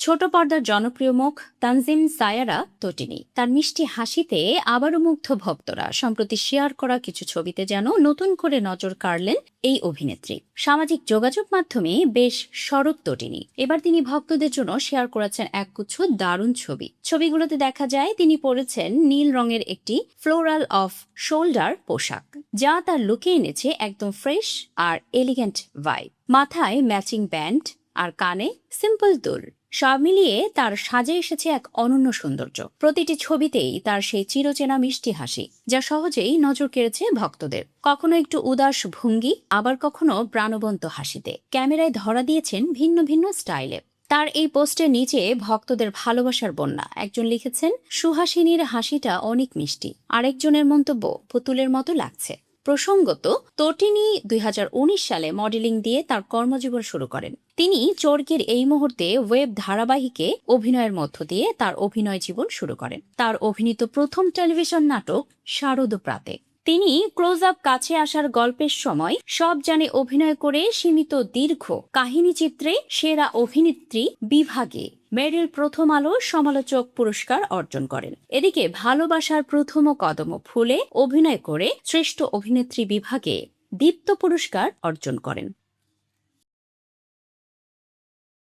ছোট পর্দার জনপ্রিয় মুখ তানজিম সায়ারা তটিনী। তার মিষ্টি হাসিতে আবারও মুগ্ধ ভক্তরা। সম্প্রতি শেয়ার করা কিছু ছবিতে যেন নতুন করে নজর কাড়লেন এই অভিনেত্রী। সামাজিক যোগাযোগ মাধ্যমে বেশ সরব তটিনী। এবার তিনি ভক্তদের জন্য শেয়ার করেছেন একগুচ্ছ দারুণ ছবি। ছবিগুলোতে দেখা যায় তিনি পরেছেন নীল রঙের একটি ফ্লোরাল অফ শোল্ডার পোশাক, যা তার লুকে এনেছে একদম ফ্রেশ আর এলিগেন্ট ভাইব। মাথায় ম্যাচিং ব্যান্ড আর কানে সিম্পল দুল, সব মিলিয়ে তার সাজে এসেছে এক অনন্য সৌন্দর্য। প্রতিটি ছবিতেই তার সেই চিরচেনা মিষ্টি হাসি, যা সহজেই নজর কেড়েছে ভক্তদের। কখনো একটু উদাস ভঙ্গি, আবার কখনো প্রাণবন্ত হাসিতে ক্যামেরায় ধরা দিয়েছেন ভিন্ন ভিন্ন স্টাইলে। তার এই পোস্টের নিচে ভক্তদের ভালোবাসার বন্যা। একজন লিখেছেন, সুহাসিনীর হাসিটা অনেক মিষ্টি। আরেকজনের মন্তব্য, পুতুলের মতো লাগছে। প্রসঙ্গত, তটিনী ২০১৯ সালে মডেলিং দিয়ে তার কর্মজীবন শুরু করেন। তিনি চরকির এই মুহূর্তে ওয়েব ধারাবাহিকে অভিনয়ের মধ্য দিয়ে তার অভিনয় জীবন শুরু করেন। তার অভিনীত প্রথম টেলিভিশন নাটক শারদপ্রাতে। তিনি ক্লোজ আপ কাছে আসার গল্পের সময় সব জানে অভিনয় করে সীমিত দীর্ঘ কাহিনী চিত্রে সেরা অভিনেত্রী বিভাগে মেরিল প্রথম আলো সমালোচক পুরস্কার অর্জন করেন। এদিকে ভালোবাসার প্রথম কদম ফুলে অভিনয় করে শ্রেষ্ঠ অভিনেত্রী বিভাগে দীপ্ত পুরস্কার অর্জন করেন।